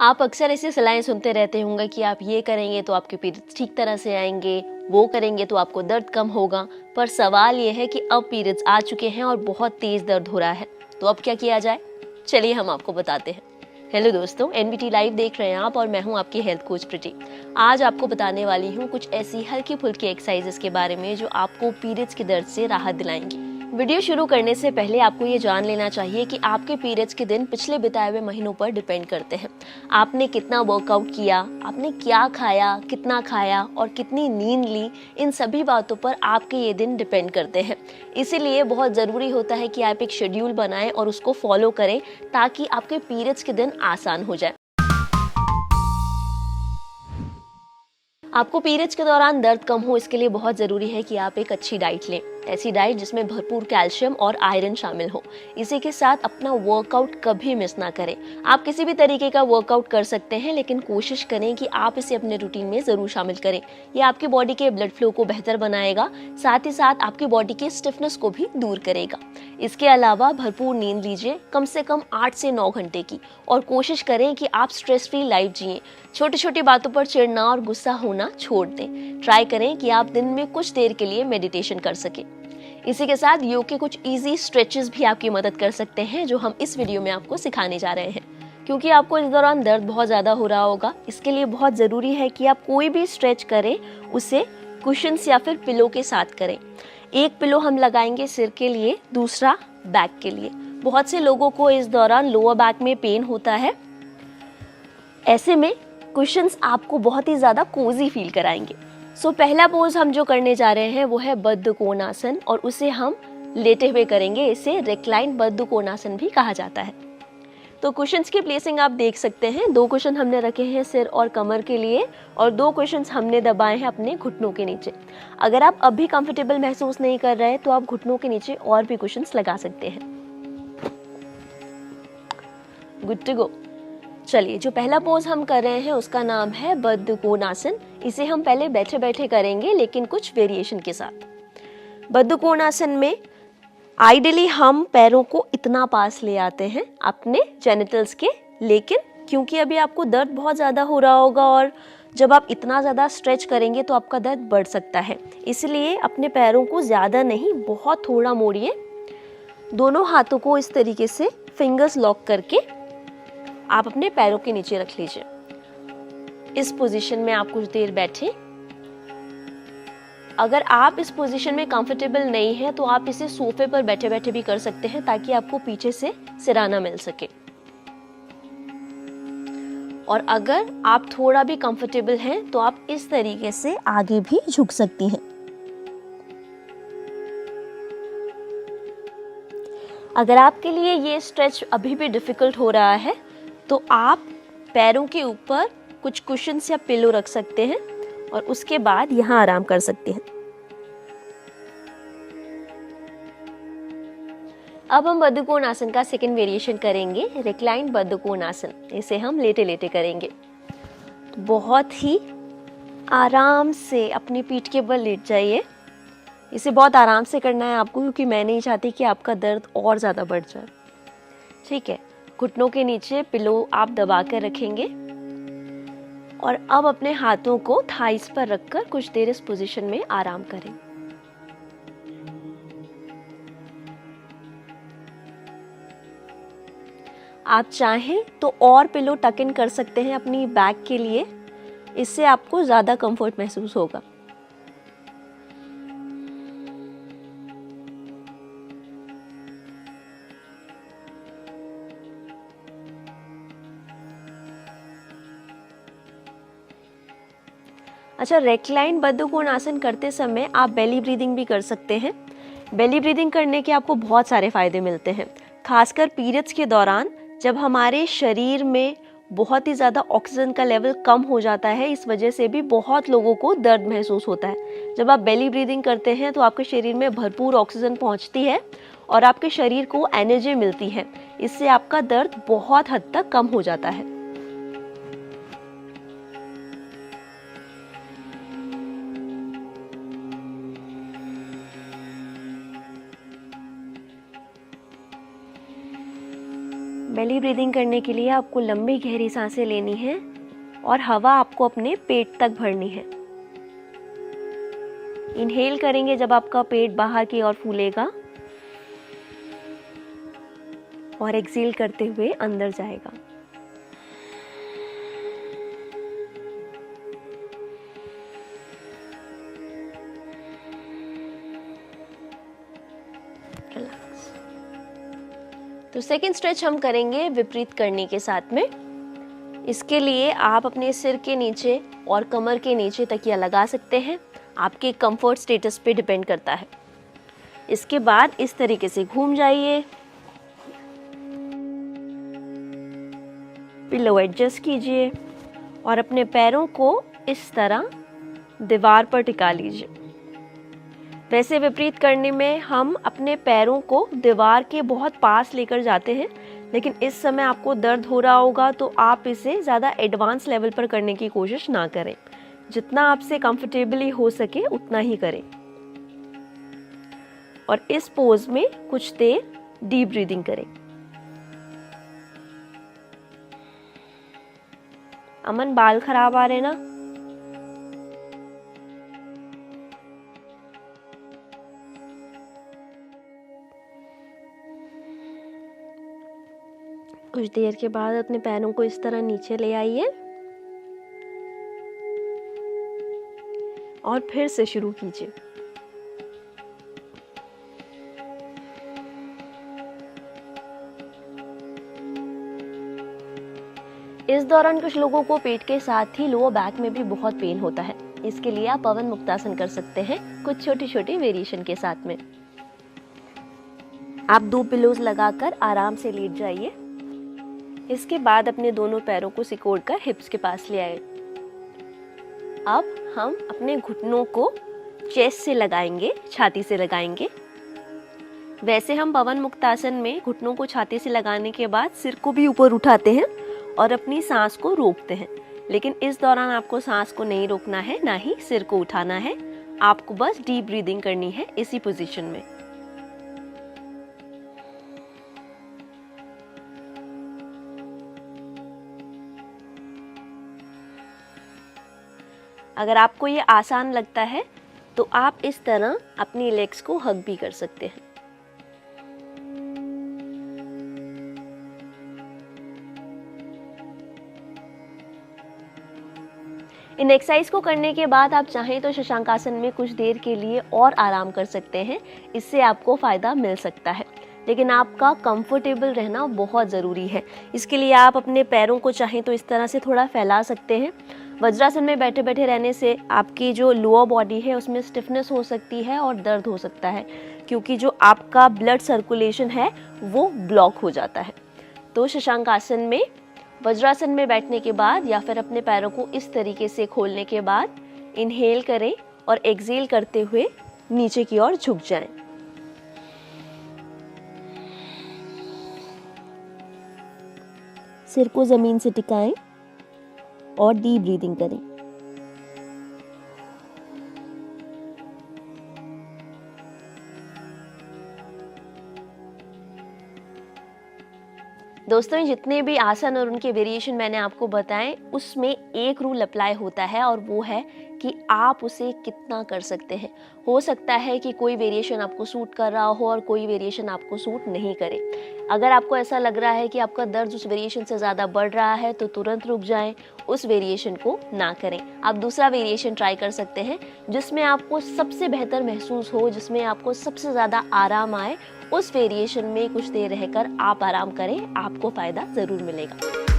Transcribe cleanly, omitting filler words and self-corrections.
आप अक्सर ऐसी सलाहें सुनते रहते होंगे कि आप ये करेंगे तो आपके पीरियड्स ठीक तरह से आएंगे, वो करेंगे तो आपको दर्द कम होगा। पर सवाल ये है कि अब पीरियड्स आ चुके हैं और बहुत तेज दर्द हो रहा है, तो अब क्या किया जाए? चलिए हम आपको बताते हैं। हेलो दोस्तों, एनबीटी लाइव देख रहे हैं आप और मैं हूं आपकी हेल्थ कोच प्रीति। आज आपको बताने वाली हूं कुछ ऐसी हल्की फुल्की एक्सरसाइजेस के बारे में जो आपको पीरियड्स के दर्द से राहत दिलाएंगी। वीडियो शुरू करने से पहले आपको ये जान लेना चाहिए कि आपके पीरियड्स के दिन पिछले बिताए हुए महीनों पर डिपेंड करते हैं। आपने कितना वर्कआउट किया, आपने क्या खाया, कितना खाया और कितनी नींद ली, इन सभी बातों पर आपके ये दिन डिपेंड करते हैं। इसीलिए बहुत ज़रूरी होता है कि आप एक शेड्यूल बनाएं और उसको फॉलो करें ताकि आपके पीरियड्स के दिन आसान हो जाए। आपको पीरियड्स के दौरान दर्द कम हो, इसके लिए बहुत ज़रूरी है कि आप एक अच्छी डाइट लें। ऐसी डाइट जिसमें भरपूर कैल्शियम और आयरन शामिल हो। इसी के साथ अपना वर्कआउट कभी मिस ना करें। आप किसी भी तरीके का वर्कआउट कर सकते हैं, लेकिन कोशिश करें कि आप इसे अपने रूटीन में ज़रूर शामिल करें। यह आपकी बॉडी के ब्लड फ्लो को बेहतर बनाएगा, साथ ही साथ आपकी बॉडी की स्टिफनेस को भी दूर करेगा। इसके अलावा भरपूर नींद लीजिए, कम से कम 8 से 9 घंटे की, और कोशिश करें कि आप स्ट्रेस फ्री लाइफ जिएं। छोटी छोटी बातों पर चिढ़ना और गुस्सा होना छोड़ दें। ट्राई करें कि आप दिन में कुछ देर के लिए मेडिटेशन कर सकें। इसी के साथ योग के कुछ इजी स्ट्रेचेस भी आपकी मदद कर सकते हैं, जो हम इस वीडियो में आपको सिखाने जा रहे हैं। क्योंकि आपको इस दौरान दर्द बहुत ज़्यादा हो रहा होगा, इसके लिए बहुत ज़रूरी है कि आप कोई भी स्ट्रेच करें उसे कुशन्स या फिर पिलो के साथ करें। एक पिलो हम लगाएंगे सिर के लिए, दूसरा बैक के लिए। बहुत से लोगों को इस दौरान लोअर बैक में पेन होता है, ऐसे में कुशन्स आपको बहुत ही ज़्यादा कोजी फील कराएंगे। सो पहला पोज हम जो करने जा रहे हैं वो है बद्ध कोणासन, और उसे हम लेटे हुए करेंगे। इसे रिक्लाइन बद्ध कोणासन भी कहा जाता है। तो कुशन्स की प्लेसिंग आप देख सकते हैं। 2 कुशन हमने रखे हैं सिर और कमर के लिए, और 2 कुशन्स हमने दबाए हैं अपने घुटनों के नीचे। अगर आप अब भी कंफर्टेबल महसूस नहीं कर रहे तो आप घुटनों के नीचे और भी कुशन्स लगा सकते हैं। Good to go. चलिए, जो पहला पोज हम कर रहे हैं उसका नाम है बद्ध कोणासन। इसे हम पहले बैठे बैठे करेंगे, लेकिन कुछ वेरिएशन के साथ। बद्ध कोणासन में आइडियली हम पैरों को इतना पास ले आते हैं अपने जेनिटल्स के, लेकिन क्योंकि अभी आपको दर्द बहुत ज़्यादा हो रहा होगा और जब आप इतना ज़्यादा स्ट्रेच करेंगे तो आपका दर्द बढ़ सकता है। इसलिए अपने पैरों को ज़्यादा नहीं, बहुत थोड़ा मोड़िए। दोनों हाथों को इस तरीके से फिंगर्स लॉक करके आप अपने पैरों के नीचे रख लीजिए। इस पोजीशन में आप कुछ देर बैठे। अगर आप इस पोजीशन में कंफर्टेबल नहीं है तो आप इसे सोफे पर बैठे बैठे भी कर सकते हैं, ताकि आपको पीछे से सिराना मिल सके। और अगर आप थोड़ा भी कंफर्टेबल हैं तो आप इस तरीके से आगे भी झुक सकती हैं। अगर आपके लिए ये स्ट्रेच अभी भी डिफिकल्ट हो रहा है तो आप पैरों के ऊपर कुछ कुशन्स या पिलो रख सकते हैं और उसके बाद यहाँ आराम कर सकते हैं। अब हम बद्ध कोणासन का सेकंड वेरिएशन करेंगे, रिक्लाइन बद्ध कोणासन। इसे हम लेटे लेटे करेंगे। तो बहुत ही आराम से अपनी पीठ के बल लेट जाइए। इसे बहुत आराम से करना है आपको, क्योंकि मैं नहीं चाहती कि आपका दर्द और ज़्यादा बढ़ जाए। ठीक है, घुटनों के नीचे पिलो आप दबा कर रखेंगे और अब अपने हाथों को थाइस पर रखकर कुछ देर इस पोजीशन में आराम करें। आप चाहें तो और पिलो टक इन कर सकते हैं अपनी बैक के लिए, इससे आपको ज़्यादा कंफर्ट महसूस होगा। अच्छा, रेक्लाइन बद्ध कोणासन करते समय आप बेली ब्रीदिंग भी कर सकते हैं। बेली ब्रीदिंग करने के आपको बहुत सारे फायदे मिलते हैं, खासकर पीरियड्स के दौरान जब हमारे शरीर में बहुत ही ज़्यादा ऑक्सीजन का लेवल कम हो जाता है। इस वजह से भी बहुत लोगों को दर्द महसूस होता है। जब आप बेली ब्रीदिंग करते हैं तो आपके शरीर में भरपूर ऑक्सीजन पहुंचती है और आपके शरीर को एनर्जी मिलती है। इससे आपका दर्द बहुत हद तक कम हो जाता है। बेली ब्रीदिंग करने के लिए आपको लंबी गहरी सांसें लेनी है और हवा आपको अपने पेट तक भरनी है। इनहेल करेंगे जब आपका पेट बाहर की ओर फूलेगा और एक्सहेल करते हुए अंदर जाएगा। रिलैक्स। तो सेकंड स्ट्रेच हम करेंगे विपरीत करनी के साथ में। इसके लिए आप अपने सिर के नीचे और कमर के नीचे तकिया लगा सकते हैं, आपके कंफर्ट स्टेटस पे डिपेंड करता है। इसके बाद इस तरीके से घूम जाइए, पिलो एडजस्ट कीजिए और अपने पैरों को इस तरह दीवार पर टिका लीजिए। वैसे विपरीत करने में हम अपने पैरों को दीवार के बहुत पास लेकर जाते हैं, लेकिन इस समय आपको दर्द हो रहा होगा तो आप इसे ज़्यादा एडवांस लेवल पर करने की कोशिश ना करें। जितना आपसे कंफर्टेबली हो सके उतना ही करें। और इस पोज में कुछ देर डीप ब्रीदिंग करें। अमन, बाल खराब आ रहे ना? कुछ देर के बाद अपने पैरों को इस तरह नीचे ले आइए और फिर से शुरू कीजिए। इस दौरान कुछ लोगों को पेट के साथ ही लोअर बैक में भी बहुत पेन होता है। इसके लिए आप पवन मुक्तासन कर सकते हैं कुछ छोटी छोटी वेरिएशन के साथ में। आप 2 पिलोज लगाकर आराम से लेट जाइए। इसके बाद अपने दोनों पैरों को सिकोड़कर हिप्स के पास ले आए। अब हम अपने घुटनों को चेस्ट से लगाएंगे, छाती से लगाएंगे। वैसे हम पवन मुक्तासन में घुटनों को छाती से लगाने के बाद सिर को भी ऊपर उठाते हैं और अपनी सांस को रोकते हैं, लेकिन इस दौरान आपको सांस को नहीं रोकना है, ना ही सिर को उठाना है। आपको बस डीप ब्रीदिंग करनी है इसी पोजीशन में। अगर आपको ये आसान लगता है तो आप इस तरह अपनी लेग्स को हग भी कर सकते हैं। इन एक्सरसाइज को करने के बाद आप चाहें तो शशांकासन में कुछ देर के लिए और आराम कर सकते हैं। इससे आपको फायदा मिल सकता है, लेकिन आपका कंफर्टेबल रहना बहुत ज़रूरी है। इसके लिए आप अपने पैरों को चाहें तो इस तरह से थोड़ा फैला सकते हैं। वज्रासन में बैठे बैठे रहने से आपकी जो लोअर बॉडी है उसमें स्टिफनेस हो सकती है और दर्द हो सकता है, क्योंकि जो आपका ब्लड सर्कुलेशन है वो ब्लॉक हो जाता है। तो शशांकासन में वज्रासन में बैठने के बाद या फिर अपने पैरों को इस तरीके से खोलने के बाद इनहेल करें और एक्सहेल करते हुए नीचे की ओर झुक जाएं। सिर को जमीन से टिकाएं और डीप ब्रीदिंग करें। दोस्तों, जितने भी आसन और उनके वेरिएशन मैंने आपको बताएं, उसमें एक रूल अप्लाई होता है और वो है कि आप उसे कितना कर सकते हैं। हो सकता है कि कोई वेरिएशन आपको सूट कर रहा हो और कोई वेरिएशन आपको सूट नहीं करे। अगर आपको ऐसा लग रहा है कि आपका दर्द उस वेरिएशन से ज़्यादा बढ़ रहा है तो तुरंत रुक जाएं, उस वेरिएशन को ना करें। आप दूसरा वेरिएशन ट्राई कर सकते हैं जिसमें आपको सबसे बेहतर महसूस हो, जिसमें आपको सबसे ज़्यादा आराम आए। उस वेरिएशन में कुछ देर रहकर आप आराम करें, आपको फ़ायदा ज़रूर मिलेगा।